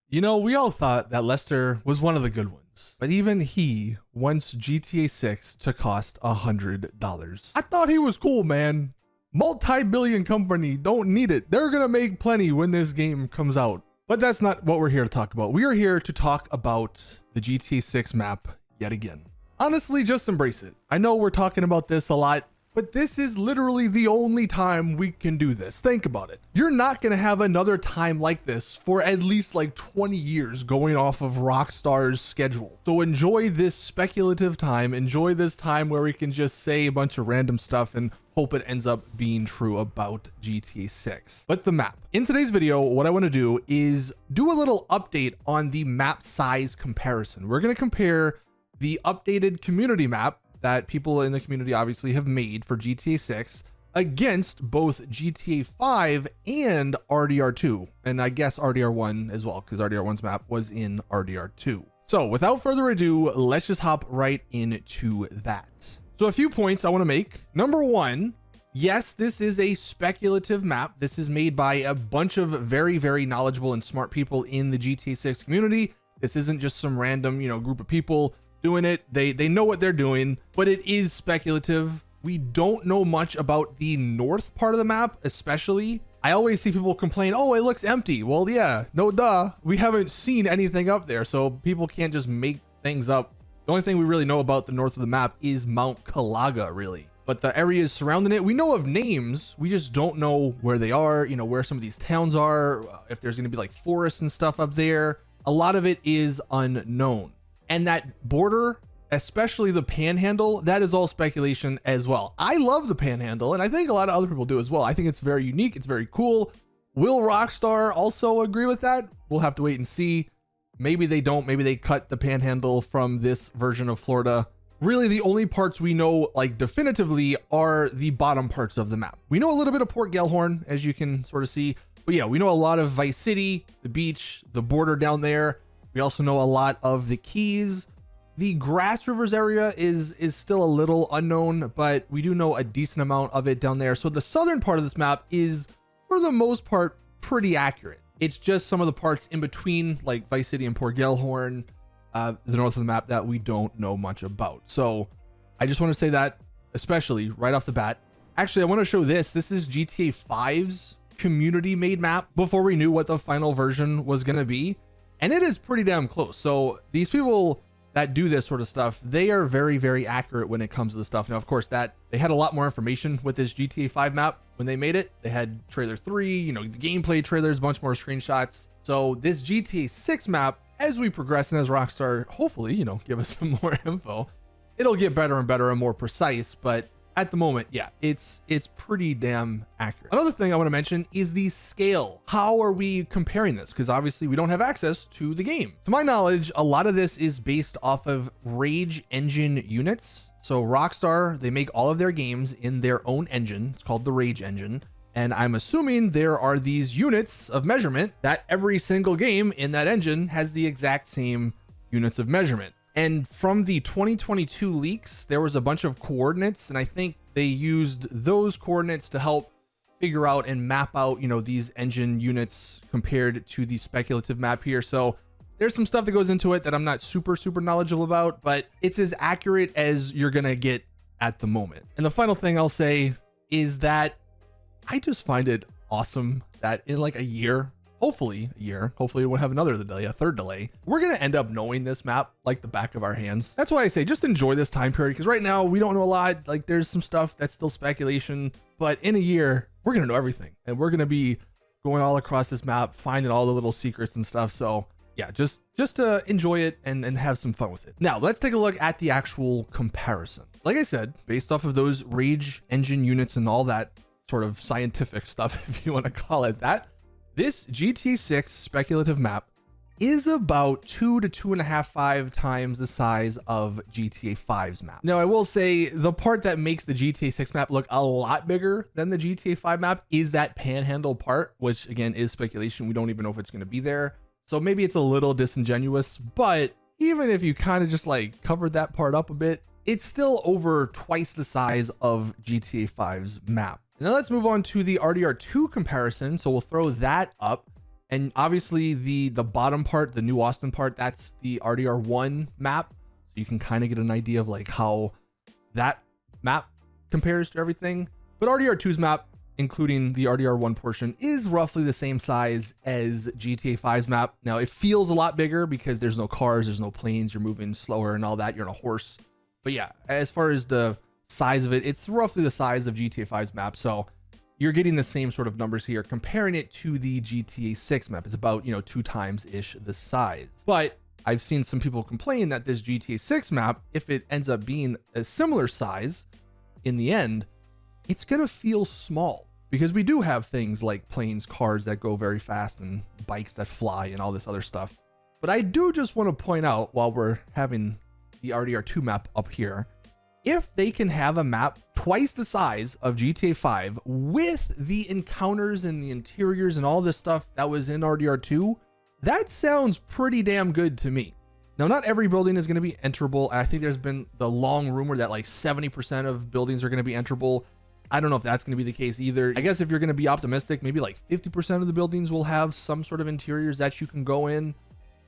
You know, we all thought that Lester was one of the good ones, but even he wants GTA 6 to cost $100. I thought he was cool, man. Multi-billion company don't need it. They're gonna make plenty when this game comes out. But that's not what we're here to talk about. We are here to talk about the GTA 6 map yet again. Honestly, just embrace it. I know we're talking about this a lot, but this is literally the only time we can do this. Think about it. You're not going to have another time like this for at least like 20 years going off of Rockstar's schedule. So enjoy this speculative time. Enjoy this time where we can just say a bunch of random stuff and hope it ends up being true about GTA 6. But the map. In today's video, what I want to do is do a little update on the map size comparison. We're going to compare the updated community map that people in the community obviously have made for GTA 6 against both GTA 5 and RDR2, and I guess RDR1 as well, because RDR1's map was in RDR2. So without further ado, let's just hop right into that. So a few points I want to make. Number one, yes, this is a speculative map. This is made by a bunch of very, very knowledgeable and smart people in the GTA 6 community. This isn't just some random, group of people doing it. They know what they're doing, but it is speculative. We don't know much about the north part of the map, especially. I always see people complain, oh, it looks empty. Well, yeah, no duh. We haven't seen anything up there, so people can't just make things up. The only thing we really know about the north of the map is Mount Calaga, really. But the areas surrounding it, we know of names. We just don't know where they are, where some of these towns are, if there's going to be like forests and stuff up there. A lot of it is unknown. And that border, especially the panhandle, that is all speculation as well. I love the panhandle, and I think a lot of other people do as well. I think it's very unique. It's very cool. Will Rockstar also agree with that? We'll have to wait and see. Maybe they don't. Maybe they cut the panhandle from this version of Florida. Really, the only parts we know, like definitively, are the bottom parts of the map. We know a little bit of Port Gellhorn, as you can sort of see. But yeah, we know a lot of Vice City, the beach, the border down there. We also know a lot of the Keys. The Grass Rivers area is still a little unknown, but we do know a decent amount of it down there. So the southern part of this map is, for the most part, pretty accurate. It's just some of the parts in between, like Vice City and Port Gellhorn, the north of the map, that we don't know much about. So I just want to say that, especially right off the bat. Actually, I want to show this. This is GTA 5's community-made map before we knew what the final version was going to be. And it is pretty damn close. So these people that do this sort of stuff, they are very, very accurate when it comes to the stuff. Now, of course, that they had a lot more information with this GTA 5 map when they made it. They had trailer 3, the gameplay trailers, a bunch more screenshots. So this GTA 6 map, as we progress and as Rockstar hopefully, give us some more info, it'll get better and better and more precise. But at the moment, yeah, it's pretty damn accurate. Another thing I want to mention is the scale. How are we comparing this? Because obviously we don't have access to the game. To my knowledge, a lot of this is based off of Rage engine units. So Rockstar, they make all of their games in their own engine. It's called the Rage engine. And I'm assuming there are these units of measurement that every single game in that engine has the exact same units of measurement. And from the 2022 leaks, there was a bunch of coordinates, and I think they used those coordinates to help figure out and map out, these engine units compared to the speculative map here. So there's some stuff that goes into it that I'm not super knowledgeable about, but it's as accurate as you're going to get at the moment. And the final thing I'll say is that I just find it awesome that in like a year, hopefully we'll have another delay, a third delay, we're going to end up knowing this map like the back of our hands. That's why I say just enjoy this time period, because right now we don't know a lot. Like there's some stuff that's still speculation, but in a year we're going to know everything, and we're going to be going all across this map, finding all the little secrets and stuff. So yeah, just to enjoy it and have some fun with it. Now let's take a look at the actual comparison. Like I said, based off of those Rage engine units and all that sort of scientific stuff, if you want to call it that, this GTA 6 speculative map is about 2 to 2.5 times the size of GTA 5's map. Now, I will say the part that makes the GTA 6 map look a lot bigger than the GTA 5 map is that panhandle part, which again is speculation. We don't even know if it's going to be there. So maybe it's a little disingenuous, but even if you kind of just like covered that part up a bit, it's still over twice the size of GTA 5's map. Now let's move on to the RDR2 comparison. So we'll throw that up. And obviously the bottom part, the New Austin part, that's the RDR1 map. So you can kind of get an idea of like how that map compares to everything. But RDR2's map, including the RDR1 portion, is roughly the same size as GTA 5's map. Now it feels a lot bigger because there's no cars, there's no planes, you're moving slower and all that, you're on a horse. But yeah, as far as the size of it, it's roughly the size of GTA 5's map. So you're getting the same sort of numbers here. Comparing it to the GTA 6 map, it's about, 2 times ish the size. But I've seen some people complain that this GTA 6 map, if it ends up being a similar size in the end, it's gonna feel small, because we do have things like planes, cars that go very fast, and bikes that fly, and all this other stuff. But I do just want to point out, while we're having the RDR2 map up here, if they can have a map twice the size of GTA 5 with the encounters and the interiors and all this stuff that was in RDR2, that sounds pretty damn good to me. Now, not every building is going to be enterable. I think there's been the long rumor that like 70% of buildings are going to be enterable. I don't know if that's going to be the case either. I guess if you're going to be optimistic, maybe like 50% of the buildings will have some sort of interiors that you can go in.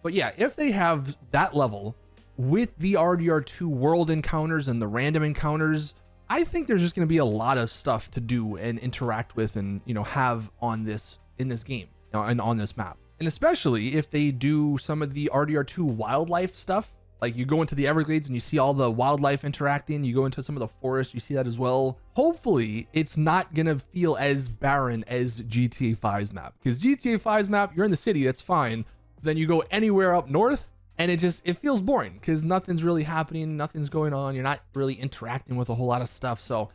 But yeah, if they have that level with the RDR2 world encounters and the random encounters, I think there's just going to be a lot of stuff to do and interact with and, have on this, in this game, and on this map. And especially if they do some of the RDR2 wildlife stuff, like you go into the Everglades and you see all the wildlife interacting, you go into some of the forest, you see that as well. Hopefully it's not going to feel as barren as GTA 5's map, because GTA 5's map, you're in the city, that's fine. Then you go anywhere up north and it feels boring because nothing's really happening, nothing's going on, you're not really interacting with a whole lot of stuff. So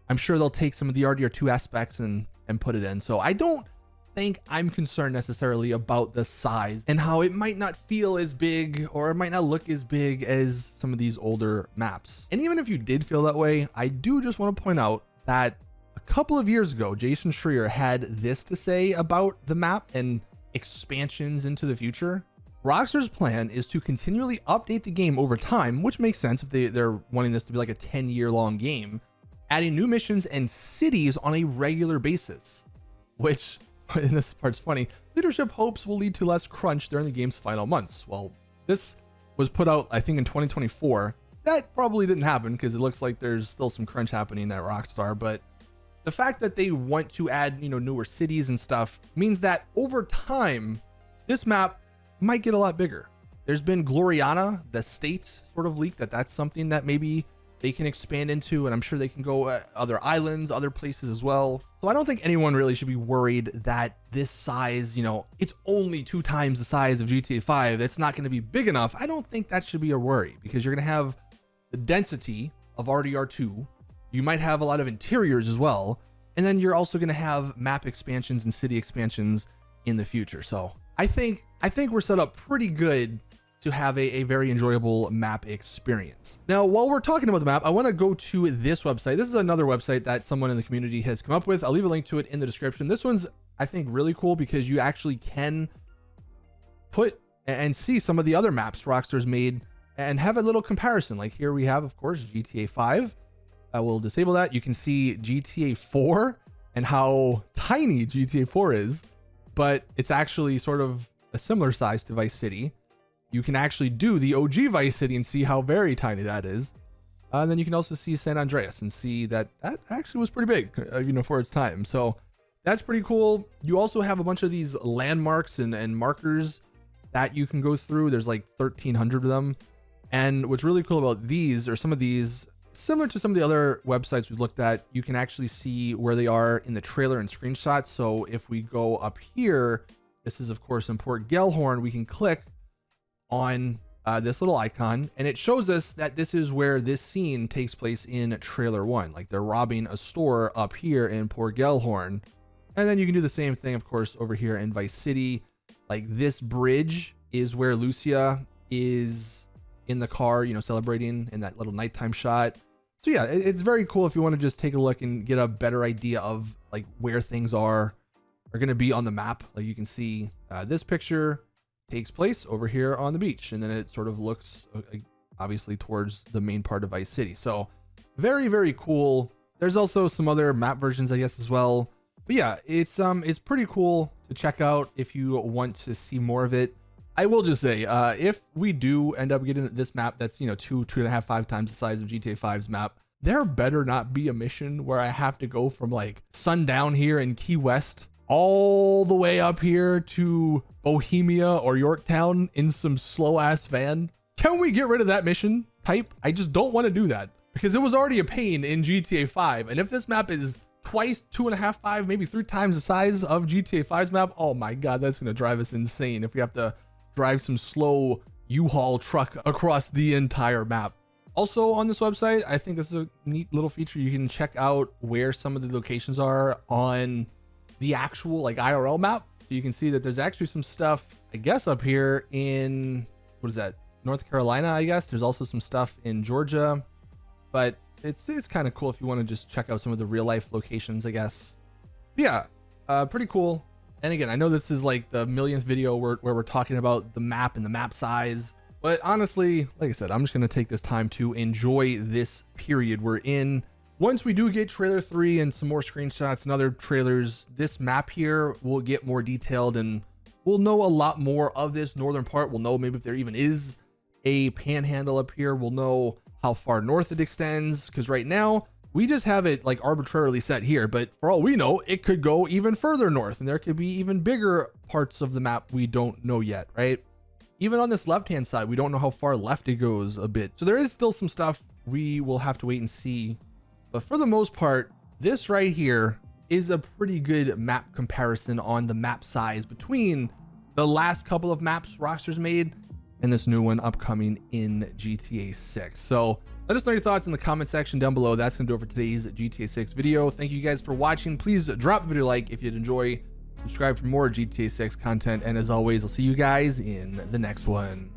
I'm sure they'll take some of the RDR2 aspects and put it in. So I don't think I'm concerned necessarily about the size and how it might not feel as big, or it might not look as big as some of these older maps. And even if you did feel that way, I do just want to point out that a couple of years ago, Jason Schreier had this to say about the map and expansions into the future. Rockstar's plan is to continually update the game over time, which makes sense if they're wanting this to be like a 10-year long game, adding new missions and cities on a regular basis, which, and this part's funny, leadership hopes will lead to less crunch during the game's final months. Well, this was put out, I think, in 2024. That probably didn't happen because it looks like there's still some crunch happening at Rockstar, but the fact that they want to add, newer cities and stuff means that over time, this map might get a lot bigger. There's been Gloriana, the state, sort of leaked that's something that maybe they can expand into, and I'm sure they can go other islands, other places as well. So I don't think anyone really should be worried that this size, it's only 2 times the size of GTA 5. It's not going to be big enough. I don't think that should be a worry, because you're going to have the density of RDR2. You might have a lot of interiors as well. And then you're also going to have map expansions and city expansions in the future. So I think we're set up pretty good to have a very enjoyable map experience. Now, while we're talking about the map, I want to go to this website. This is another website that someone in the community has come up with. I'll leave a link to it in the description. This one's, I think, really cool because you actually can put and see some of the other maps Rockstar's made and have a little comparison. Like here we have, of course, GTA 5. I will disable that. You can see GTA 4 and how tiny GTA 4 is, but it's actually sort of a similar size to Vice City. You can actually do the OG Vice City and see how very tiny that is. And then you can also see San Andreas and see that actually was pretty big, for its time. So that's pretty cool. You also have a bunch of these landmarks and markers that you can go through. There's like 1,300 of them. And what's really cool about these, or some of these, similar to some of the other websites we've looked at, you can actually see where they are in the trailer and screenshots. So if we go up here, this is of course in Port Gellhorn, we can click on this little icon and it shows us that this is where this scene takes place in trailer 1. Like they're robbing a store up here in Port Gellhorn. And then you can do the same thing, of course, over here in Vice City. Like this bridge is where Lucia is in the car, celebrating in that little nighttime shot. So yeah, it's very cool if you want to just take a look and get a better idea of like where things are going to be on the map. Like you can see this picture takes place over here on the beach, and then it sort of looks obviously towards the main part of Vice City. So very, very cool. There's also some other map versions, I guess, as well. But yeah, it's pretty cool to check out if you want to see more of it. I will just say, if we do end up getting this map that's, you know, 2.5, 5 times the size of GTA 5's map, there better not be a mission where I have to go from like sundown here in Key West all the way up here to Bohemia or Yorktown in some slow ass van. Can we get rid of that mission type? I just don't want to do that because it was already a pain in GTA 5. And if this map is twice, 2.5, 5, maybe 3 times the size of GTA 5's map, oh my God, that's going to drive us insane if we have to drive some slow U-Haul truck across the entire map. Also on this website, I think this is a neat little feature. You can check out where some of the locations are on the actual like IRL map. So you can see that there's actually some stuff, I guess, up here in, what is that? North Carolina, I guess. There's also some stuff in Georgia, but it's kind of cool if you want to just check out some of the real life locations, I guess. Yeah, pretty cool. And again, I know this is like the millionth video where we're talking about the map and the map size, but honestly, like I said, I'm just going to take this time to enjoy this period we're in. Once we do get trailer 3 and some more screenshots and other trailers, this map here will get more detailed and we'll know a lot more of this northern part. We'll know maybe if there even is a panhandle up here. We'll know how far north it extends, because right now we just have it like arbitrarily set here, but for all we know, it could go even further north and there could be even bigger parts of the map we don't know yet, right? Even on this left-hand side, we don't know how far left it goes a bit. So there is still some stuff we will have to wait and see. But for the most part, this right here is a pretty good map comparison on the map size between the last couple of maps Rockstar's made and this new one upcoming in GTA 6. So let us know your thoughts in the comment section down below. That's gonna do it for today's GTA 6 video. Thank you guys for watching. Please drop the video a like if you'd enjoy. Subscribe for more GTA 6 content. And as always, I'll see you guys in the next one.